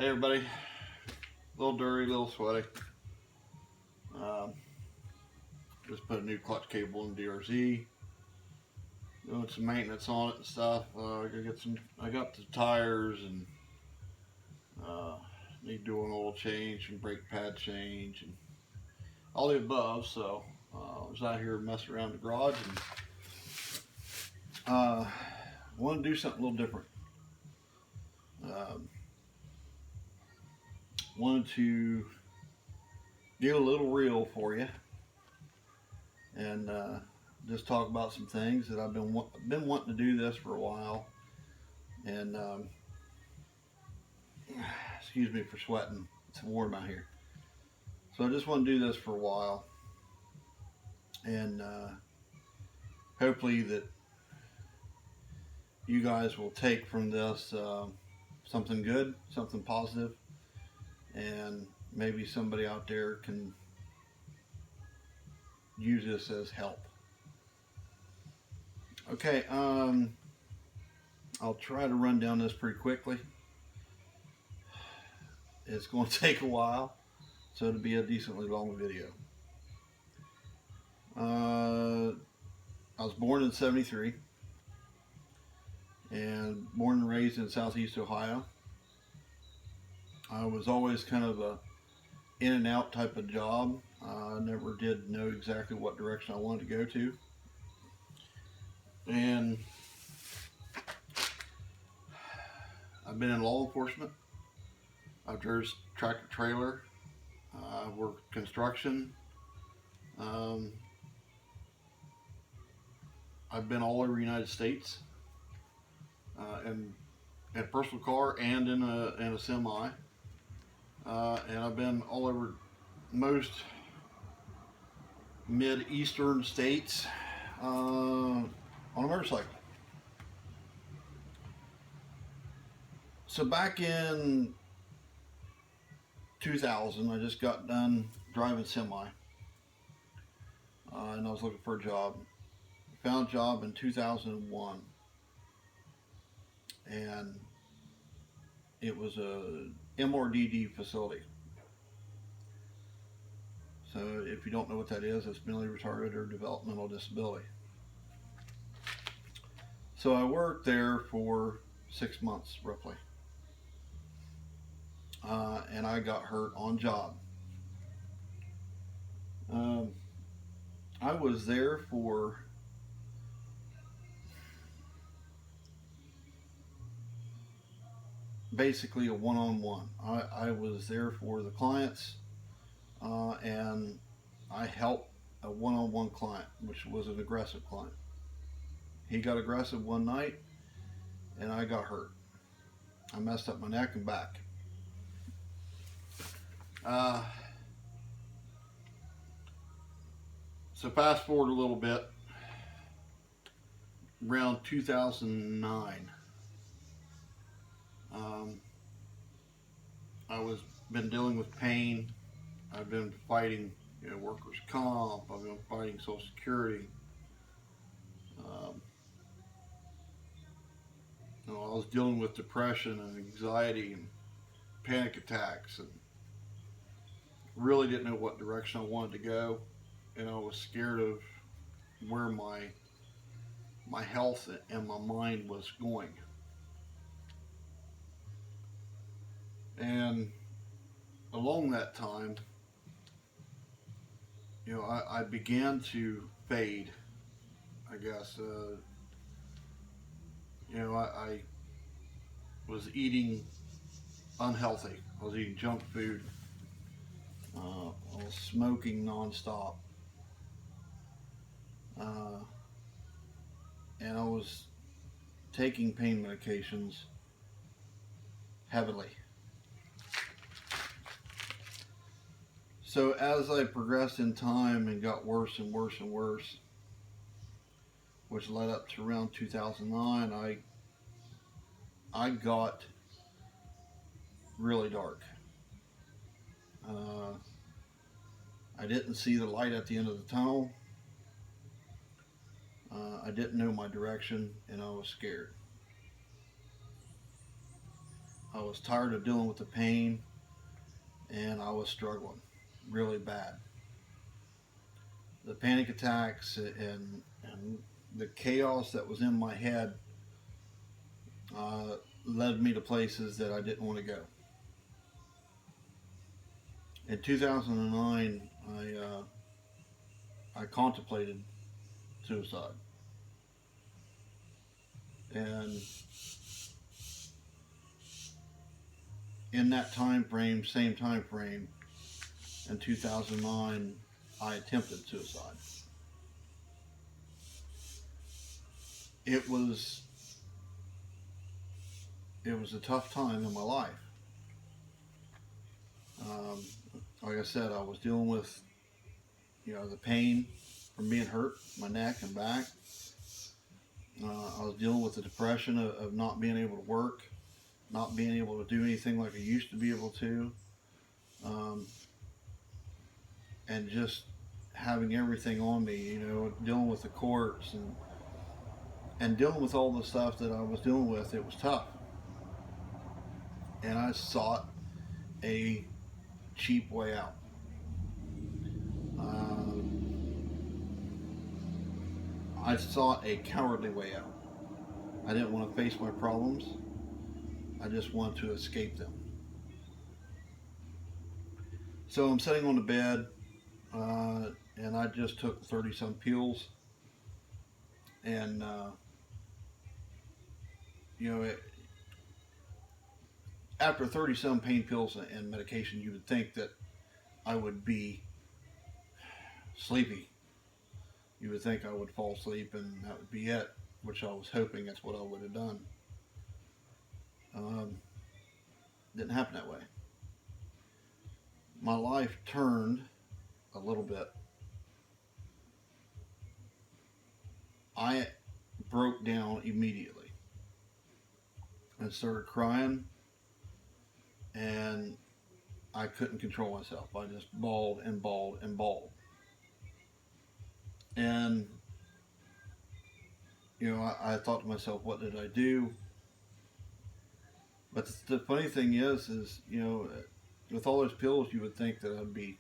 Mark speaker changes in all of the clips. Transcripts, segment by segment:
Speaker 1: Hey everybody, a little dirty, a little sweaty. Um, just put a new clutch cable in DRZ. Doing some maintenance on it and stuff. I got the tires and uh, need doing oil change and brake pad change and all the above. So I was out here messing around the garage and want to do something a little different. Um, Wanted to get a little real for you and just talk about some things that I've been wanting to do this for a while. And excuse me for sweating; it's warm out here. So I just want to do this for a while, and hopefully that you guys will take from this something good, something positive, and maybe somebody out there can use this as help. Okay, I'll try to run down this pretty quickly. It's going to take a while, so it'll be a decently long video. I was born in '73 and born and raised in Southeast Ohio. I was always kind of a in and out type of job. I never did know exactly what direction I wanted to go to. And I've been in law enforcement. I've driven tractor trailer. I've worked construction. I've been all over the United States in a personal car and in a semi. And I've been all over most mid-eastern states on a motorcycle. So back in 2000, I just got done driving semi, and I was looking for a job. Found a job in 2001, and it was a MRDD facility. So if you don't know what that is, it's mentally retarded or developmental disability. So I worked there for 6 months roughly, and I got hurt on job. I was there for basically a one-on-one. I was there for the clients, and I helped a one-on-one client, which was an aggressive client. He got aggressive one night, and I got hurt. I messed up my neck and back. So fast forward a little bit, around 2009. I was been dealing with pain. I've been fighting, workers' comp. I've been fighting Social Security. Um, I was dealing with depression and anxiety and panic attacks, and really didn't know what direction I wanted to go, and I was scared of where my health and my mind was going. And along that time, I began to fade, I guess. I was eating unhealthy. I was eating junk food. I was smoking nonstop. And I was taking pain medications heavily. So as I progressed in time and got worse and worse and worse, which led up to around 2009, I got really dark. I didn't see the light at the end of the tunnel. I didn't know my direction, and I was scared. I was tired of dealing with the pain, and I was struggling really bad. The panic attacks and the chaos that was in my head uh, led me to places that I didn't want to go. In 2009, I contemplated suicide, and in that time frame, same time frame, in 2009, I attempted suicide. It was it was a tough time in my life. Um, like I said, I was dealing with the pain from being hurt, my neck and back. I was dealing with the depression of not being able to work, not being able to do anything like I used to be able to, um, and just having everything on me. Dealing with the courts and dealing with all the stuff that I was dealing with. It was tough, and I sought a cheap way out. Uh, I sought a cowardly way out. I didn't want to face my problems. I just wanted to escape them. So I'm sitting on the bed, and I just took 30 some pills. And, you know, it, after 30 some pain pills and medication, you would think that I would be sleepy. You would think I would fall asleep and that would be it, which I was hoping that's what I would have done. Um, didn't happen that way. My life turned a little bit. I broke down immediately and started crying, and I couldn't control myself. I just bawled and bawled and bawled. And, I thought to myself, what did I do? But the funny thing is, with all those pills, you would think that I'd be,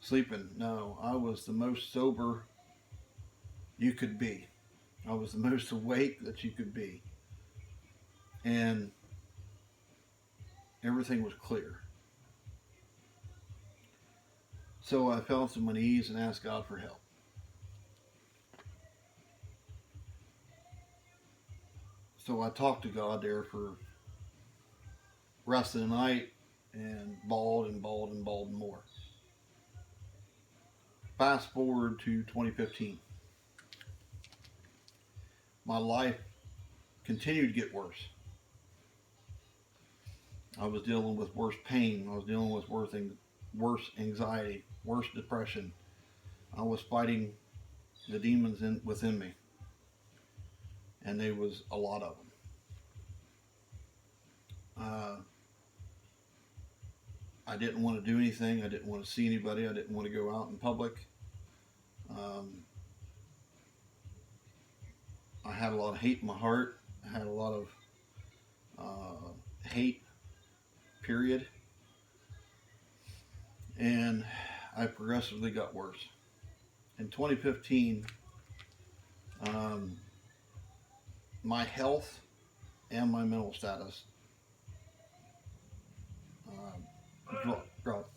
Speaker 1: sleeping. No, I was the most sober you could be. I was the most awake that you could be. And everything was clear. So I fell to my knees and asked God for help. So I talked to God there for the rest of the night and bawled and bawled and bawled more. Fast forward to 2015. My life continued to get worse. I was dealing with worse pain. I was dealing with worse anxiety, worse depression. I was fighting the demons within me, and there was a lot of them. I didn't want to do anything. I didn't want to see anybody. I didn't want to go out in public. I had a lot of hate in my heart. I had a lot of hate, period. And I progressively got worse. In 2015, my health and my mental status dropped.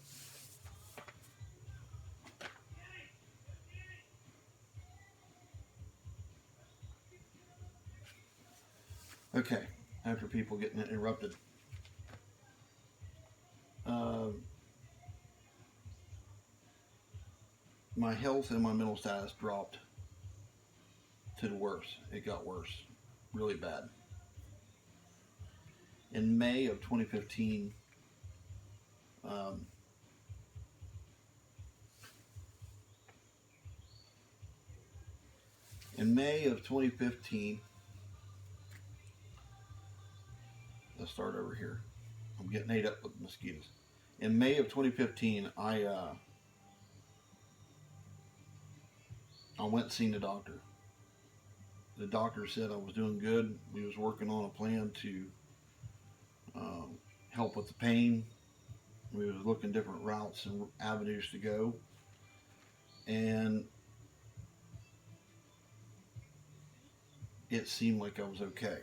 Speaker 1: Okay, after people getting interrupted. My health and my mental status dropped to the worst. It got worse, really bad. In May of 2015, let's start over here. I'm getting ate up with mosquitoes. In May of 2015, I went and seen the doctor. The doctor said I was doing good. We was working on a plan to help with the pain. We was looking different routes and avenues to go, and it seemed like I was okay.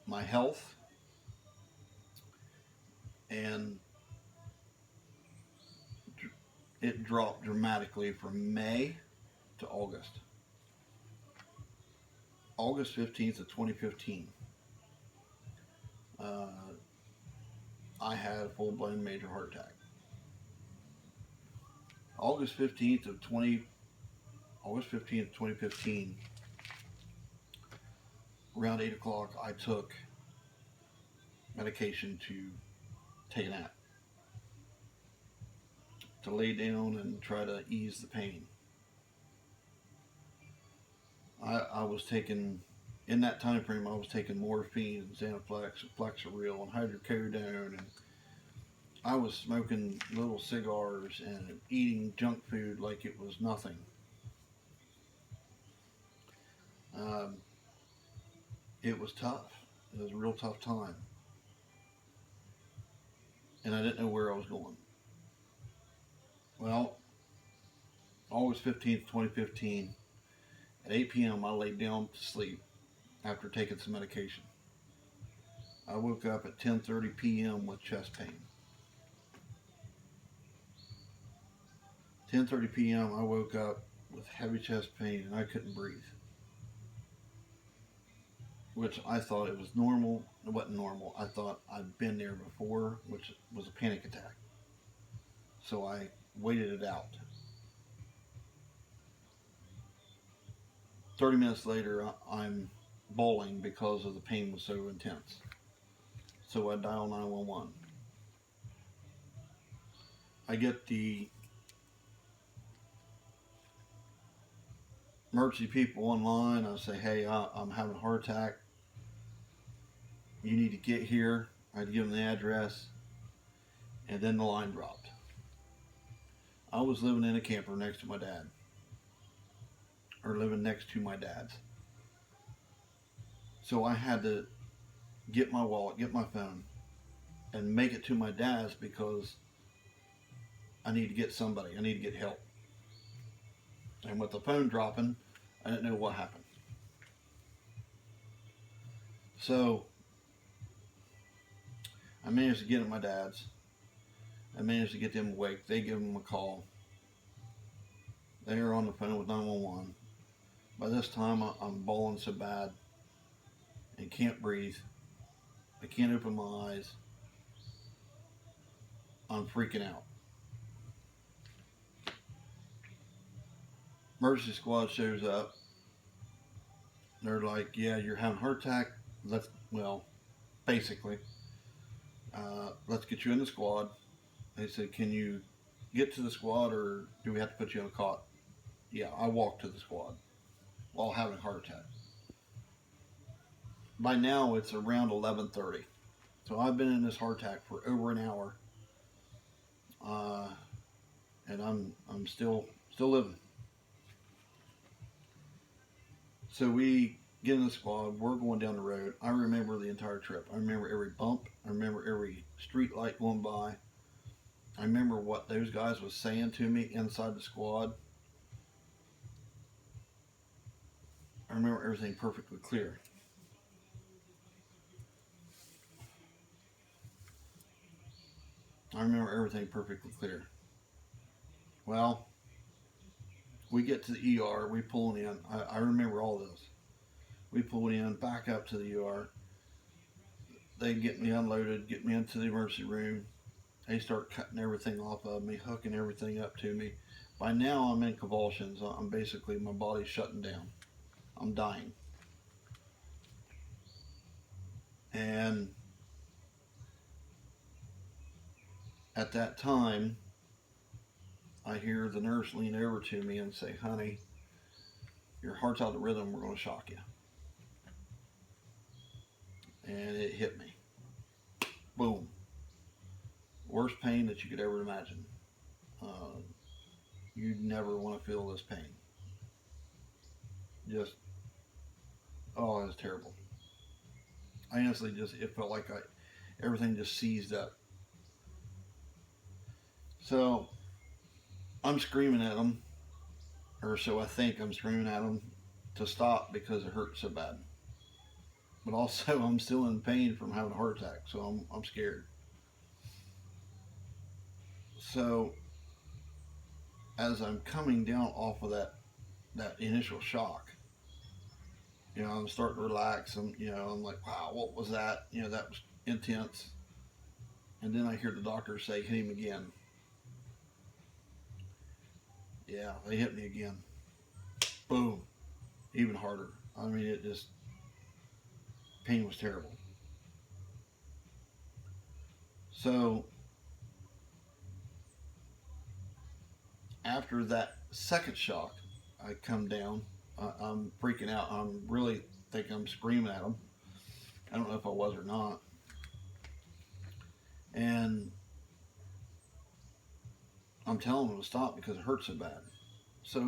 Speaker 1: My health and it dropped dramatically from May to August. August 15th of 2015, uh, I had a full-blown major heart attack. August 15th of 20 August 15th, 2015, around 8 o'clock, I took medication to take a nap, to lay down and try to ease the pain. I was taking, in that time frame, I was taking morphine and Xanaflex and Flexeril and hydrocodone, and I was smoking little cigars and eating junk food like it was nothing. Um, it was tough. It was a real tough time. And I didn't know where I was going. Well, August 15th, 2015, at 8 p.m., I laid down to sleep after taking some medication. I woke up at 10:30 p.m. with chest pain. 10:30 p.m. I woke up with heavy chest pain and I couldn't breathe, which I thought it was normal. It wasn't normal. I thought I'd been there before, which was a panic attack. So I waited it out. 30 minutes later, I'm bawling because of the pain was so intense. So I dial 911. I get the emergency people online. I say, hey, I'm having a heart attack. You need to get here. I give them the address, and then the line dropped. I was living in a camper next to my dad, or living next to my dad's. So I had to get my wallet, get my phone, and make it to my dad's because I need to get somebody. I need to get help. And with the phone dropping, I didn't know what happened. So I managed to get at my dad's. I managed to get them awake. They give them a call. They are on the phone with 911. By this time, I'm bawling so bad and can't breathe. I can't open my eyes. I'm freaking out. Emergency squad shows up. They're like, yeah, you're having a heart attack. Basically, let's get you in the squad. They said, can you get to the squad or do we have to put you in a cot? Yeah, I walked to the squad while having a heart attack. By now, it's around 11:30. So I've been in this heart attack for over an hour. And I'm still living. So we get in the squad. We're going down the road. I remember the entire trip. I remember every bump. I remember every street light going by. I remember what those guys was saying to me inside the squad. I remember everything perfectly clear. I remember everything perfectly clear. Well, we get to the ER. We pull in. I remember all this. We pull in, back up to the ER. They get me unloaded, get me into the emergency room. They start cutting everything off of me, hooking everything up to me. By now, I'm in convulsions. I'm basically, my body's shutting down. I'm dying. And at that time, I hear the nurse lean over to me and say, honey, your heart's out of rhythm. We're going to shock you. And it hit me. Boom. Worst pain that you could ever imagine. You'd never want to feel this pain. Just, oh, it was terrible. I honestly it felt like everything just seized up. So I'm screaming at them, or so I think I'm screaming at them to stop because it hurt so bad. But also, I'm still in pain from having a heart attack, so I'm scared. So as I'm coming down off of that initial shock, I'm starting to relax. I'm like, wow, what was that? That was intense. And then I hear the doctor say, hit him again. Yeah, they hit me again. Boom. Even harder. I mean, pain was terrible. So after that second shock, I come down. I'm freaking out. I'm really think I'm screaming at them. I don't know if I was or not. And I'm telling them to stop because it hurts so bad. So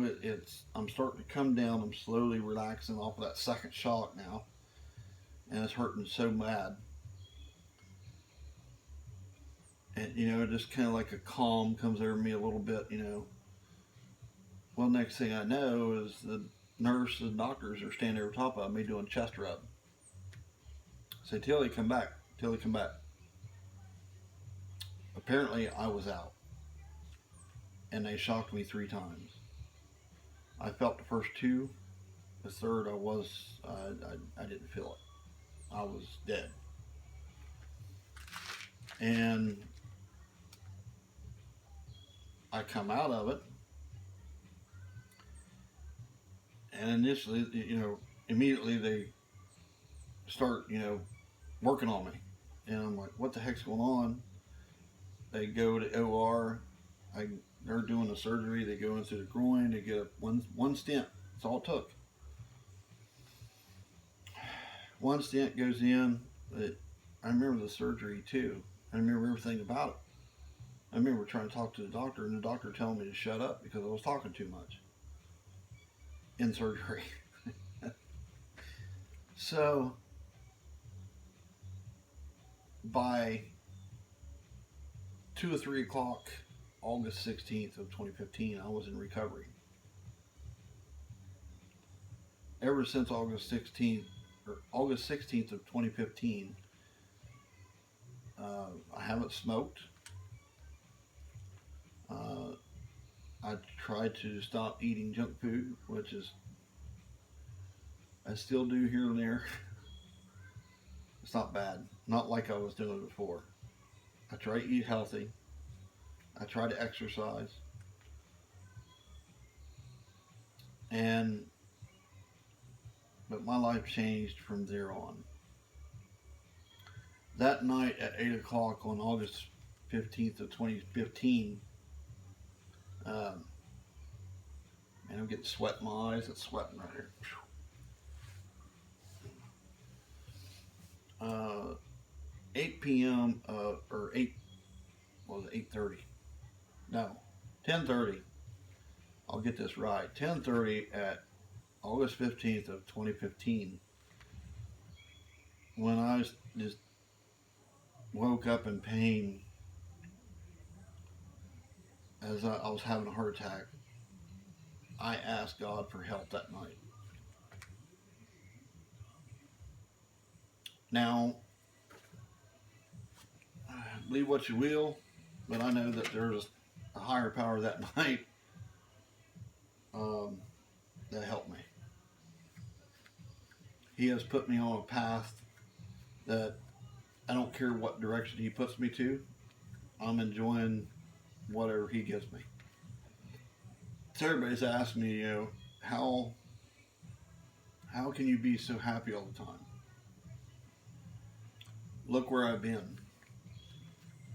Speaker 1: I'm starting to come down. I'm slowly relaxing off of that second shock now, and it's hurting so bad. And just kind of like a calm comes over me a little bit. Well, next thing I know is the nurse and doctors are standing over top of me doing chest rub. Say, Tilly, come back. Tilly, come back. Apparently, I was out, and they shocked me 3 times. I felt the first two. The third, I didn't feel it. I was dead. And I come out of it, and initially, immediately they start, working on me. And I'm like, what the heck's going on? They go to OR. They're doing the surgery. They go into the groin. They get one stent. That's all it took. One stent goes in. I remember the surgery too. I remember everything about it. I remember trying to talk to the doctor, and the doctor telling me to shut up because I was talking too much in surgery. So by 2 or 3 o'clock, August 16th of 2015, I was in recovery. Ever since August 16th of 2015, I haven't smoked. I tried to stop eating junk food, which is I still do here and there. It's not bad, not like I was doing before. I try to eat healthy. I try to exercise, but my life changed from there on. That night at 8 o'clock on August 15th of 2015, um, and I'm getting sweat in my eyes. It's sweating right here. 8 p.m. Or 8, what was it, 8:30? No, 10:30. I'll get this right. 10:30 at August 15th of 2015, when I just woke up in pain as I was having a heart attack. I asked God for help that night. Now, believe what you will, but I know that there's a higher power that night that helped me. He has put me on a path that I don't care what direction he puts me to. I'm enjoying whatever he gives me. So everybody's asked me, how can you be so happy all the time? Look where I've been,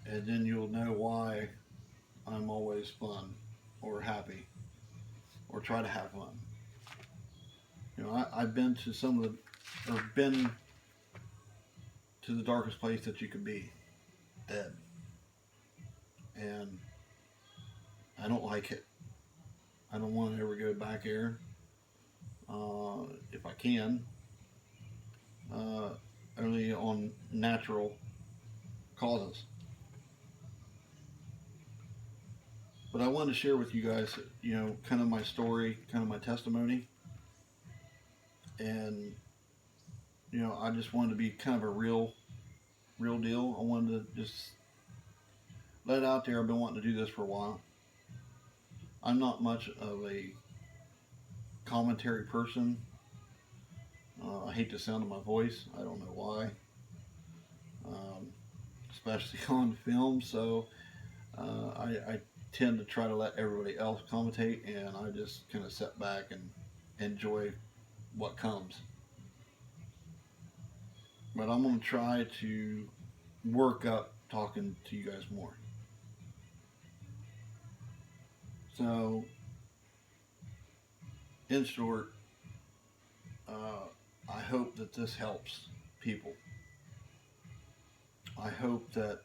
Speaker 1: and then you'll know why I'm always fun or happy or try to have fun. I've been to been to the darkest place that you could be, dead, and I don't like it. I don't want to ever go back there. If I can, only on natural causes. But I wanted to share with you guys, kind of my story, kind of my testimony, and I just wanted to be kind of a real deal. I wanted to just let it out there. I've been wanting to do this for a while. I'm not much of a commentary person. I hate the sound of my voice. I don't know why, um, especially on film. So I tend to try to let everybody else commentate, and I just kind of sit back and enjoy what comes. But I'm going to try to work up talking to you guys more. So, in short, I hope that this helps people. I hope that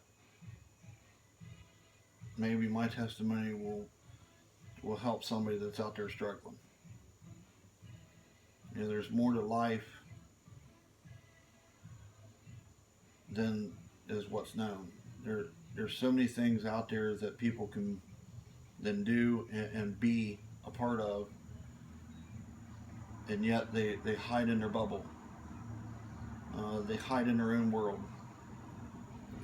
Speaker 1: maybe my testimony will help somebody that's out there struggling. There's more to life than is what's known. There's so many things out there that people can then do and be a part of, and yet they hide in their bubble. They hide in their own world.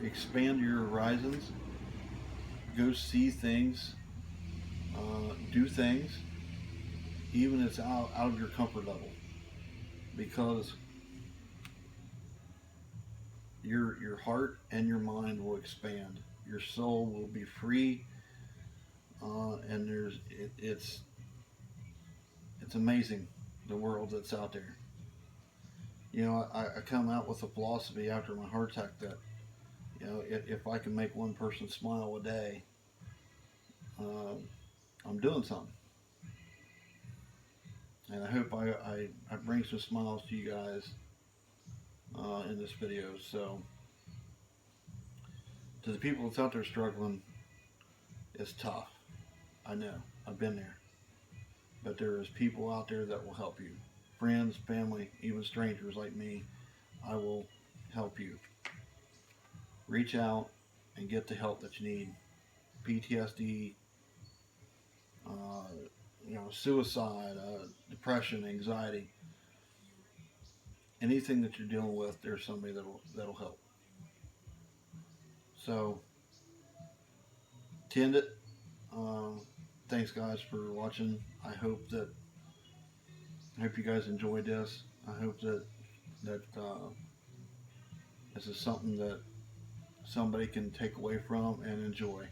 Speaker 1: Expand your horizons. Go see things. Do things, even if it's out of your comfort level, because your heart and your mind will expand. Your soul will be free, and it's amazing the world that's out there. I come out with a philosophy after my heart attack that if I can make one person smile a day, uh, I'm doing something. And I hope I bring some smiles to you guys in this video. So, to the people that's out there struggling, it's tough. I know. I've been there. But there is people out there that will help you. Friends, family, even strangers like me, I will help you. Reach out and get the help that you need. PTSD, suicide, depression, anxiety, anything that you're dealing with, there's somebody that'll help. So, tend it. Thanks, guys, for watching. I hope you guys enjoyed this. I hope that this is something that somebody can take away from and enjoy.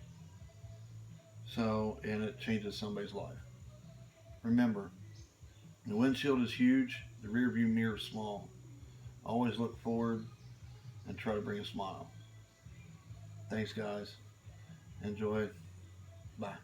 Speaker 1: So, and it changes somebody's life. Remember, the windshield is huge, the rear view mirror is small. Always look forward and try to bring a smile. Thanks, guys. Enjoy. Bye.